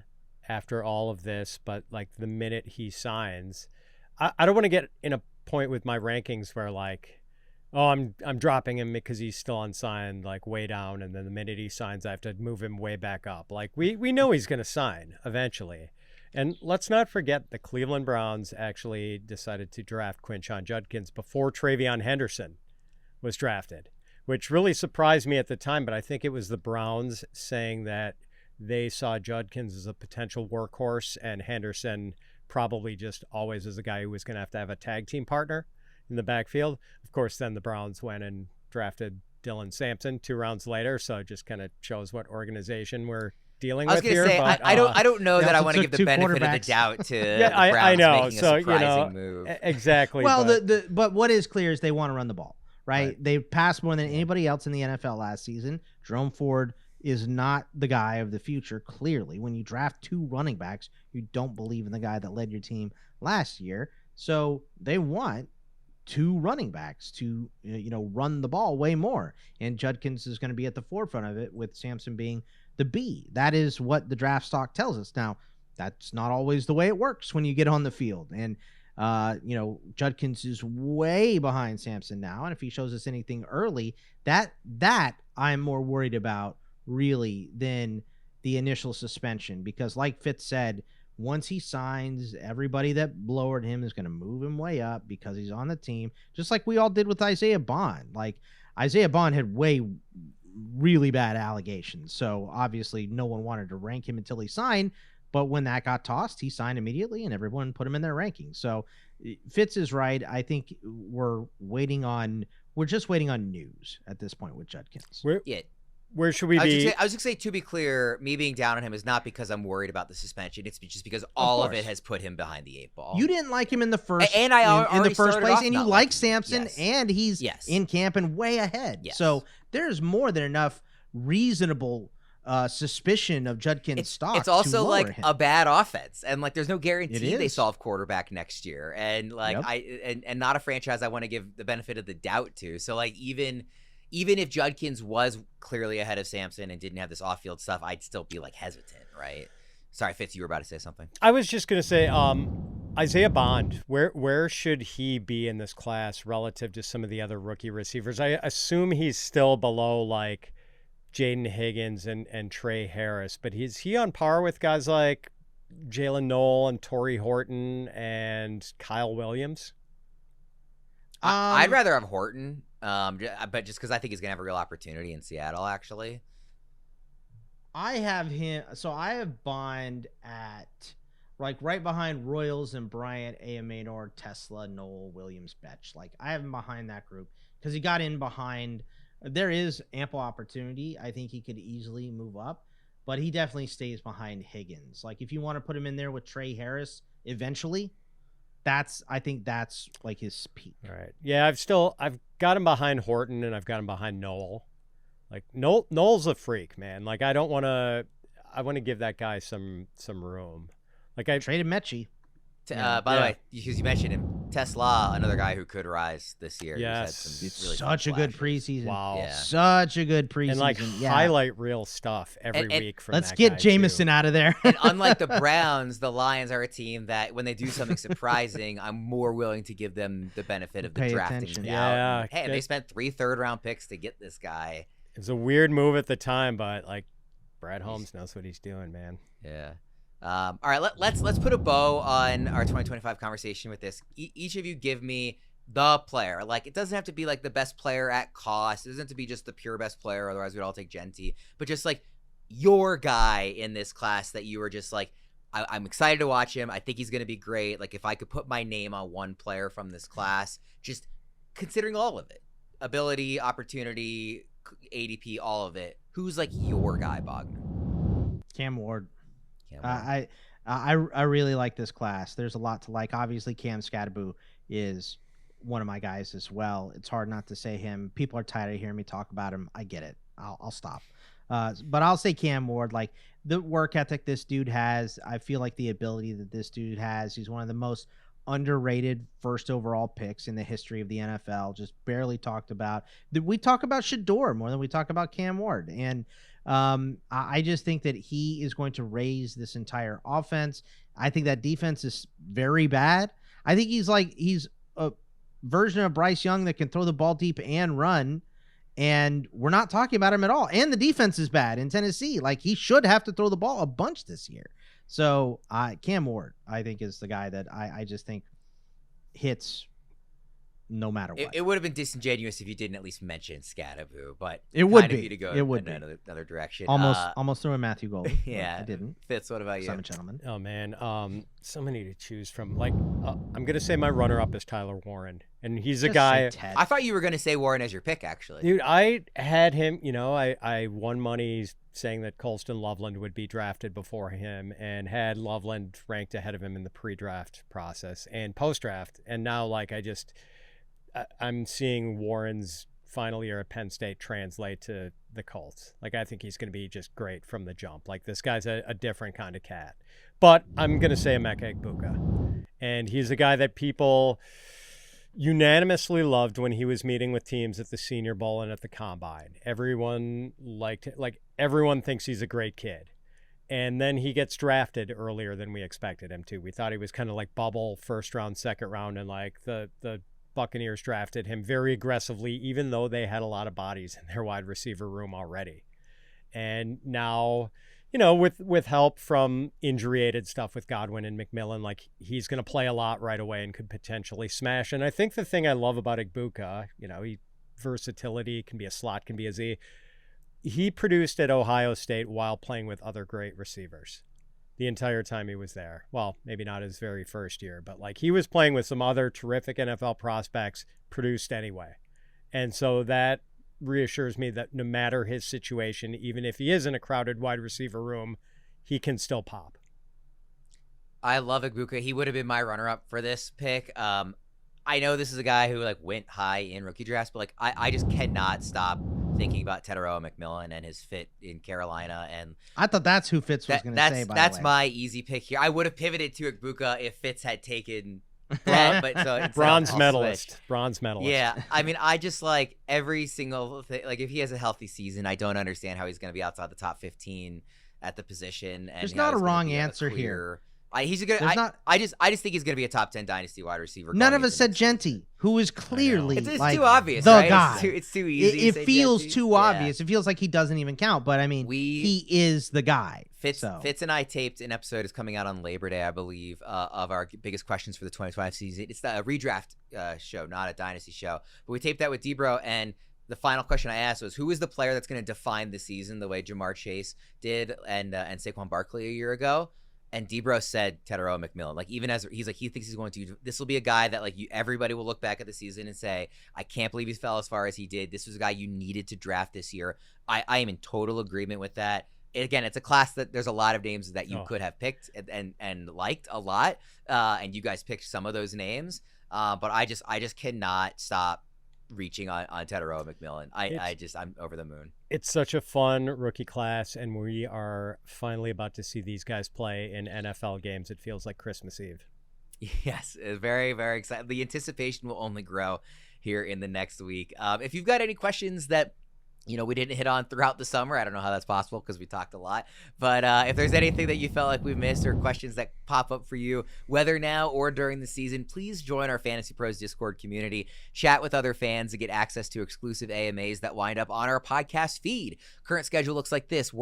after all of this, but like the minute he signs, I don't want to get in a point with my rankings where like, oh, I'm dropping him because he's still unsigned, like way down, and then the minute he signs, I have to move him way back up. Like we know he's going to sign eventually. And let's not forget the Cleveland Browns actually decided to draft Quinshon Judkins before Travion Henderson was drafted, which really surprised me at the time, but I think it was the Browns saying that they saw Judkins as a potential workhorse and Henderson probably just always as a guy who was going to have a tag team partner in the backfield. Of course, then the Browns went and drafted Dylan Sampson 2 rounds later, so it just kind of shows what organization we're dealing with here. I was going to say, I don't know that I want to give the benefit of the doubt to the Browns I know. making So, a surprising move. Exactly. Well, but what is clear is they want to run the ball, right? They passed more than anybody else in the NFL last season. Jerome Ford is not the guy of the future, clearly. When you draft 2 running backs, you don't believe in the guy that led your team last year. So they want 2 running backs to run the ball way more. And Judkins is going to be at the forefront of it with Sampson being the B. That is what the draft stock tells us. Now, that's not always the way it works when you get on the field. And, Judkins is way behind Sampson now. And if he shows us anything early, that I'm more worried about really than the initial suspension, because like Fitz said, once he signs, everybody that lowered him is going to move him way up because he's on the team, just like we all did with Isaiah Bond. Like, Isaiah Bond had really bad allegations. So obviously no one wanted to rank him until he signed. But when that got tossed, he signed immediately and everyone put him in their rankings. So Fitz is right. I think we're just waiting on news at this point with Judkins. Where should we be? I was going to say, to be clear, me being down on him is not because I'm worried about the suspension. It's just because all of it has put him behind the 8 ball. You didn't like him in the first in the first place, and you like Sampson, and he's in camp and way ahead. Yes. So there's more than enough reasonable suspicion of Judkins' stock. It's also to like him. a bad offense, and like there's no guarantee they is. solve quarterback next year, and like and not a franchise I want to give the benefit of the doubt to. So like even if Judkins was clearly ahead of Sampson and didn't have this off-field stuff, I'd still be like hesitant, right? Sorry, Fitz, you were about to say something. I was just going to say, Isaiah Bond, where should he be in this class relative to some of the other rookie receivers? I assume he's still below like Jaden Higgins and Trey Harris, but is he on par with guys like Jalen Noel and Torrey Horton and Kyle Williams? I'd rather have Horton, but just because I think he's going to have a real opportunity in Seattle, actually. I have him. So I have Bond at like right behind Royals and Bryant, Amador, TeSlaa, Noel, Williams, Betch. Like I have him behind that group because he got in behind. There is ample opportunity. I think he could easily move up, but he definitely stays behind Higgins. Like if you want to put him in there with Trey Harris eventually, I think that's like his peak. All right. Yeah, I've got him behind Horton and I've got him behind Noel. Like Noel's a freak, man. Like I want to give that guy some room. Like I traded Mechie. By the way, because you mentioned him, TeSlaa, another guy who could rise this year. Yes. Really such a good preseason. Wow. Yeah. Such a good preseason. And like highlight reel stuff every week from let's that get guy Jameson too. out of there. And unlike the Browns, the Lions are a team that when they do something surprising, I'm more willing to give them the benefit of the drafting attention. scout. Yeah. Hey, they spent 3 third-round picks to get this guy. It was a weird move at the time, but like Brad Holmes knows what he's doing, man. Yeah. All right, let's put a bow on our 2025 conversation with this. Each of you give me the player. Like, it doesn't have to be like the best player at cost. It doesn't have to be just the pure best player. Otherwise, we'd all take Genty. But just like your guy in this class that you were just like, I'm excited to watch him. I think he's going to be great. Like, if I could put my name on one player from this class, just considering all of it, ability, opportunity, ADP, all of it, who's like your guy, Bogman? Cam Ward. I really like this class. There's a lot to like. Obviously, Cam Scatterbo is one of my guys as well. It's hard not to say him. People are tired of hearing me talk about him. I get it. I'll stop. But I'll say Cam Ward. Like the work ethic this dude has, I feel like the ability that this dude has. He's one of the most underrated first overall picks in the history of the NFL. Just barely talked about. We talk about Shedeur more than we talk about Cam Ward, and I just think that he is going to raise this entire offense. I think that defense is very bad. I think he's a version of Bryce Young that can throw the ball deep and run, and we're not talking about him at all. And the defense is bad in Tennessee. Like he should have to throw the ball a bunch this year. So Cam Ward, I think, is the guy that I just think hits no matter what. It would have been disingenuous if you didn't at least mention Scatterbo, but it would be. Be. To go it would another direction. Almost threw in Matthew Gold. Yeah, I didn't. Fitz, what about you? Simon Gentleman. Oh man, so many to choose from. Like, I'm gonna say my runner-up is Tyler Warren, and he's a guy. I thought you were gonna say Warren as your pick, actually. Dude, I had him. You know, I won money saying that Colston Loveland would be drafted before him, and had Loveland ranked ahead of him in the pre-draft process and post-draft, and now like I'm seeing Warren's final year at Penn State translate to the Colts. Like, I think he's going to be just great from the jump. Like, this guy's a different kind of cat. But I'm going to say Emeka Egbuka. And he's a guy that people unanimously loved when he was meeting with teams at the Senior Bowl and at the Combine. Everyone liked it. Like, everyone thinks he's a great kid. And then he gets drafted earlier than we expected him to. We thought he was kind of like bubble first round, second round, and like the Buccaneers drafted him very aggressively, even though they had a lot of bodies in their wide receiver room already. And now, with help from injury-aided stuff with Godwin and McMillan, like he's going to play a lot right away and could potentially smash. And I think the thing I love about Igbuka, versatility, can be a slot, can be a Z. He produced at Ohio State while playing with other great receivers the entire time he was there. Well, maybe not his very first year, but like he was playing with some other terrific NFL prospects, produced anyway. And so that reassures me that no matter his situation, even if he is in a crowded wide receiver room, he can still pop. I love Igbuka. He would have been my runner-up for this pick. I know this is a guy who like went high in rookie drafts, but like I just cannot stop thinking about TeSlaa McMillan and his fit in Carolina. And I thought that's who Fitz was going to say, by that's the way. my easy pick here. I would have pivoted to Igbuka if Fitz had taken that, but so bronze medalist. Yeah. I mean, I just like every single thing. Like if he has a healthy season, I don't understand how he's going to be outside the top 15 at the position. And there's not a wrong answer here. He's a good. I just think he's going to be a top 10 dynasty wide receiver. None of us said Genty, who is clearly it's like too obvious. The right? guy. It's too easy. It feels too obvious. It feels like he doesn't even count. But I mean, he is the guy. Fitz and I taped an episode is coming out on Labor Day, I believe, of our biggest questions for the 2025 season. It's a redraft show, not a dynasty show. But we taped that with Debro, and the final question I asked was, who is the player that's going to define the season the way Jamar Chase did and Saquon Barkley a year ago? And Debro said TeSlaa McMillan. Like even as he thinks he's going to. This will be a guy that like everybody will look back at the season and say, I can't believe he fell as far as he did. This was a guy you needed to draft this year. I am in total agreement with that. Again, it's a class that there's a lot of names that you could have picked and liked a lot, and you guys picked some of those names. But I just cannot stop reaching on TeSlaa McMillan. I'm over the moon. It's such a fun rookie class, and we are finally about to see these guys play in NFL games. It feels like Christmas Eve. Yes, very, very excited. The anticipation will only grow here in the next week. If you've got any questions that we didn't hit on throughout the summer, I don't know how that's possible because we talked a lot. But if there's anything that you felt like we missed or questions that pop up for you, whether now or during the season, please join our Fantasy Pros Discord community, chat with other fans, and get access to exclusive AMAs that wind up on our podcast feed. Current schedule looks like this.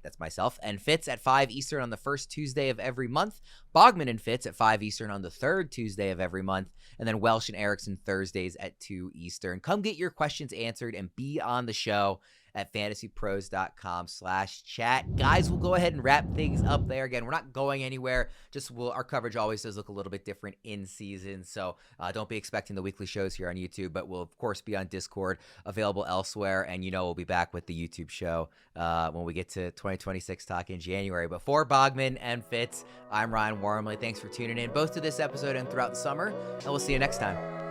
That's myself, and Fitz at 5 Eastern on the first Tuesday of every month. Bogman and Fitz at 5 Eastern on the third Tuesday of every month. And then Welsh and Erickson Thursdays at 2 Eastern. Come get your questions answered and be on the show at fantasypros.com/chat. Guys, we'll go ahead and wrap things up there. Again, we're not going anywhere. Our coverage always does look a little bit different in season. So don't be expecting the weekly shows here on YouTube, but we'll, of course, be on Discord, available elsewhere. And, we'll be back with the YouTube show when we get to 2026 talk in January. But for Bogman and Fitz, I'm Ryan Wormeli. Thanks for tuning in both to this episode and throughout the summer. And we'll see you next time.